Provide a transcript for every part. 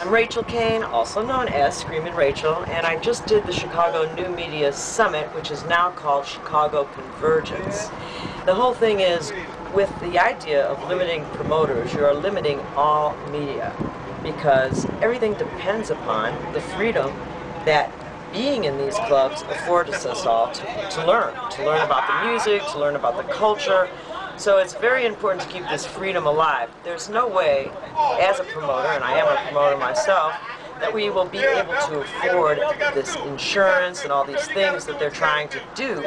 I'm Rachel Kane, also known as Screamin' Rachel, and I just did the Chicago New Media Summit, which is now called Chicago Convergence. The whole thing is, with the idea of limiting promoters, you are limiting all media, because everything depends upon the freedom that being in these clubs affords us all to learn about the music, to learn about the culture. So it's very important to keep this freedom alive. There's no way, as a promoter, and I am a promoter myself, that we will be able to afford this insurance and all these things that they're trying to do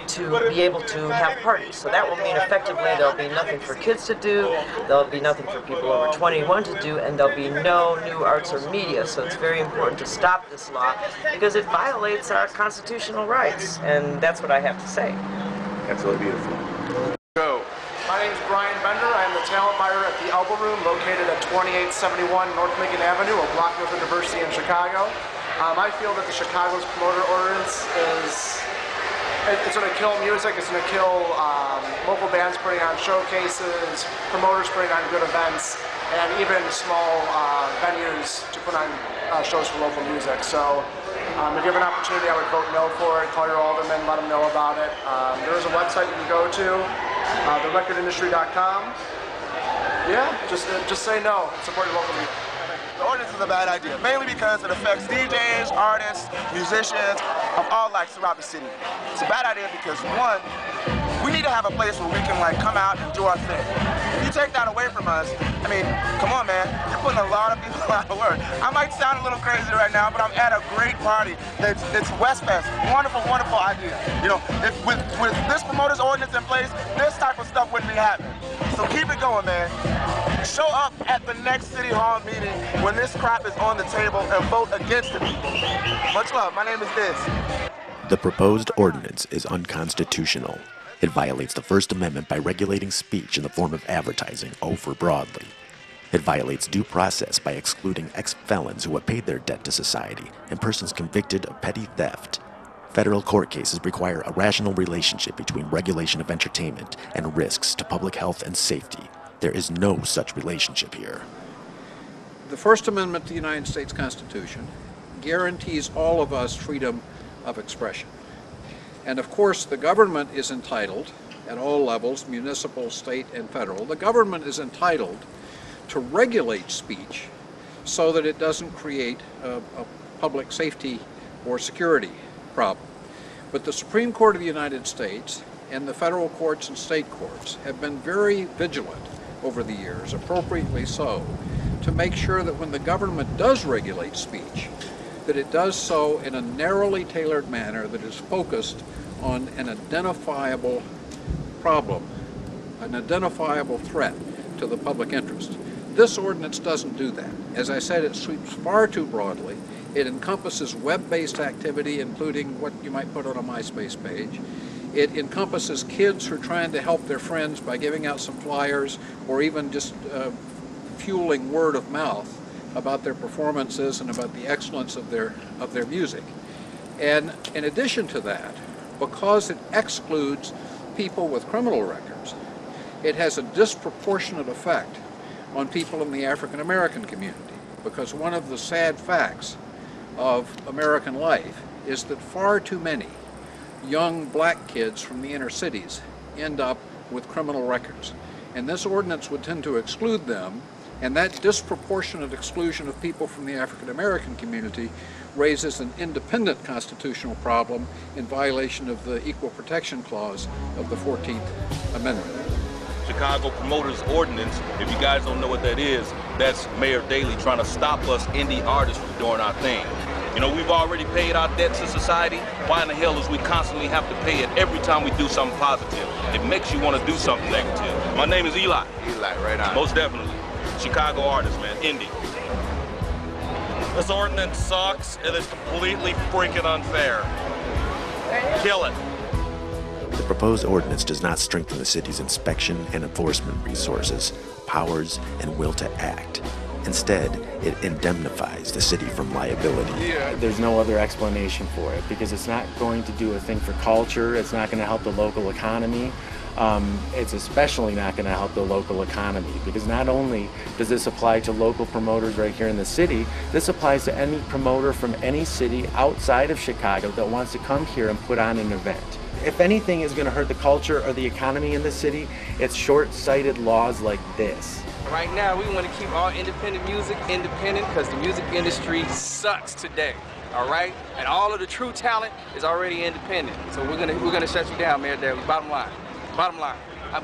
to be able to have parties. So that will mean effectively there'll be nothing for kids to do, there'll be nothing for people over 21 to do, and there'll be no new arts or media. So it's very important to stop this law because it violates our constitutional rights, and that's what I have to say. Absolutely beautiful. Go. My name is Brian Bender. I am the talent buyer at the ELBO Room, located at 2871 North Michigan Avenue, a block north of Diversity in Chicago. I feel that the Chicago's Promoter Ordinance it's going to kill music, it's going to kill local bands putting on showcases, promoters putting on good events, and even small venues to put on shows for local music. So if you have an opportunity, I would vote no for it. Call your alderman, let them know about it. There is a website you can go to, therecordindustry.com. Yeah, just say no. Support your local music. The ordinance is a bad idea, mainly because it affects DJs, artists, musicians of all lives throughout the city. It's a bad idea because, one, we need to have a place where we can come out and do our thing. If you take that away from us, I mean, come on, man, you're putting a lot of people out of work. I might sound a little crazy right now, but I'm at a great party. It's West Fest. Wonderful, wonderful idea. You know, with this Promoters Ordinance in place, this type of stuff wouldn't be happening. So keep it going, man. Show up at the next City Hall meeting when this crap is on the table and vote against it. Much love. My name is Diz. The proposed ordinance is unconstitutional. It violates the First Amendment by regulating speech in the form of advertising over broadly. It violates due process by excluding ex-felons who have paid their debt to society and persons convicted of petty theft. Federal court cases require a rational relationship between regulation of entertainment and risks to public health and safety. There is no such relationship here. The First Amendment to the United States Constitution guarantees all of us freedom of expression. And of course, the government is entitled, at all levels, municipal, state, and federal, the government is entitled to regulate speech so that it doesn't create a public safety or security problem. But the Supreme Court of the United States and the federal courts and state courts have been very vigilant over the years, appropriately so, to make sure that when the government does regulate speech, that it does so in a narrowly tailored manner that is focused on an identifiable problem, an identifiable threat to the public interest. This ordinance doesn't do that. As I said, it sweeps far too broadly. It encompasses web-based activity, including what you might put on a MySpace page. It encompasses kids who are trying to help their friends by giving out some flyers or even just fueling word of mouth about their performances and about the excellence of their music. And in addition to that, because it excludes people with criminal records, it has a disproportionate effect on people in the African American community, because one of the sad facts of American life is that far too many young black kids from the inner cities end up with criminal records. And this ordinance would tend to exclude them, and that disproportionate exclusion of people from the African American community raises an independent constitutional problem in violation of the Equal Protection Clause of the 14th Amendment. Chicago Promoters Ordinance, if you guys don't know what that is, that's Mayor Daley trying to stop us indie artists from doing our thing. You know, we've already paid our debt to society. Why in the hell is we constantly have to pay it every time we do something positive? It makes you want to do something negative. My name is Eli. Eli, right on. Most definitely. Chicago artist, man, indie. This ordinance sucks. It is completely freaking unfair. Kill it. The proposed ordinance does not strengthen the city's inspection and enforcement resources, powers, and will to act. Instead, it indemnifies the city from liability. There's no other explanation for it, because it's not going to do a thing for culture, it's not going to help the local economy. it's especially not going to help the local economy, because not only does this apply to local promoters right here in the city, this applies to any promoter from any city outside of Chicago that wants to come here and put on an event. If anything is going to hurt the culture or the economy in the city, it's short-sighted laws like this. Right now, we want to keep all independent music independent because the music industry sucks today. All right, and all of the true talent is already independent. So we're gonna shut you down, Mayor Daly. Bottom line.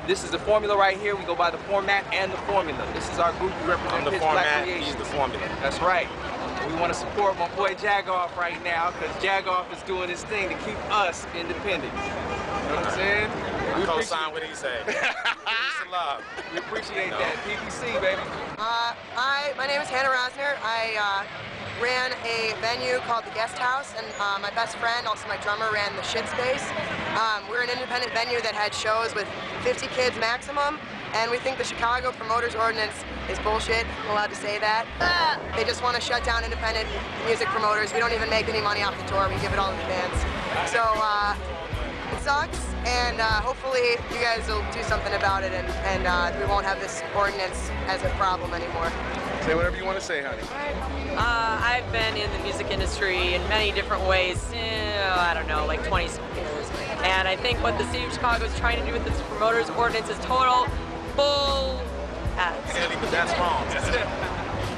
This is the formula right here. We go by the format and the formula. This is our group. We represent Pitch Black Creations. He's the formula. That's right. We want to support my boy JaGoFF right now because JaGoFF is doing his thing to keep us independent. You know what I'm saying? We co-sign what he said. Peace and love. We appreciate that. PPC, baby. My name is Hannah Rosner. I ran a venue called the Guest House, and my best friend, also my drummer, ran the Shit Space. We're an independent venue that had shows with 50 kids maximum, and we think the Chicago Promoters Ordinance is bullshit. I'm allowed to say that. They just want to shut down independent music promoters. We don't even make any money off the tour. We give it all to the bands. So it sucks, and hopefully you guys will do something about it, and we won't have this ordinance as a problem anymore. Say whatever you want to say, honey. I've been in the music industry in many different ways, I don't know, like 20 years. And I think what the city of Chicago is trying to do with this promoters ordinance is total bull ass. That's wrong.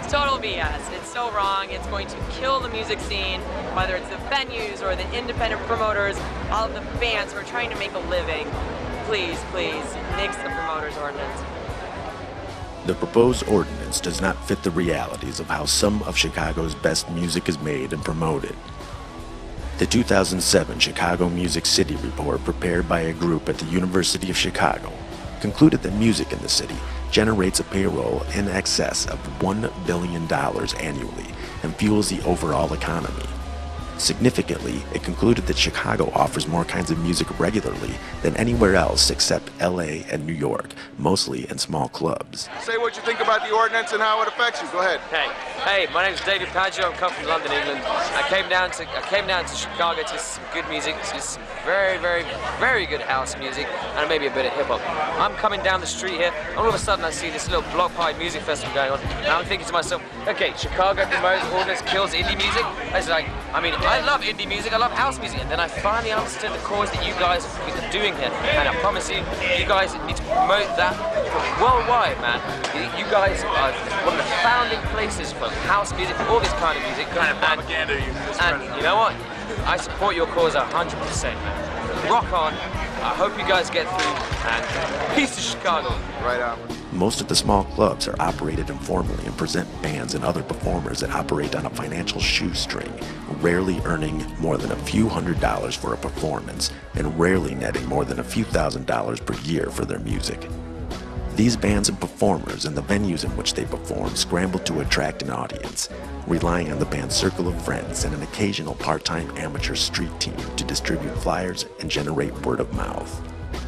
It's total BS. It's so wrong. It's going to kill the music scene, whether it's the venues or the independent promoters, all of the bands who are trying to make a living. Please, please, nix the promoters ordinance. The proposed ordinance does not fit the realities of how some of Chicago's best music is made and promoted. The 2007 Chicago Music City Report, prepared by a group at the University of Chicago, concluded that music in the city generates a payroll in excess of $1 billion annually and fuels the overall economy. Significantly, it concluded that Chicago offers more kinds of music regularly than anywhere else except LA and New York, mostly in small clubs. Say what you think about the ordinance and how it affects you. Go ahead. Hey, my name's David Paggio. I come from London, England. I came down to Chicago to some good music, to some very, very, very good house music, and maybe a bit of hip hop. I'm coming down the street here, and all of a sudden I see this little block party music festival going on, and I'm thinking to myself, okay, Chicago Promoters Ordinance kills indie music. I love indie music, I love house music, and then I finally understood the cause that you guys are doing here, and I promise you, you guys need to promote that worldwide, man. You guys are one of the founding places for house music, for all this kind of music. What kind of propaganda are you? And you know what? I support your cause 100%, man. Rock on. I hope you guys get through, and peace to Chicago. Right on. Most of the small clubs are operated informally and present bands and other performers that operate on a financial shoestring, rarely earning more than a few $100s for a performance and rarely netting more than a few $1,000s per year for their music. These bands and performers and the venues in which they perform scramble to attract an audience, relying on the band's circle of friends and an occasional part-time amateur street team to distribute flyers and generate word of mouth.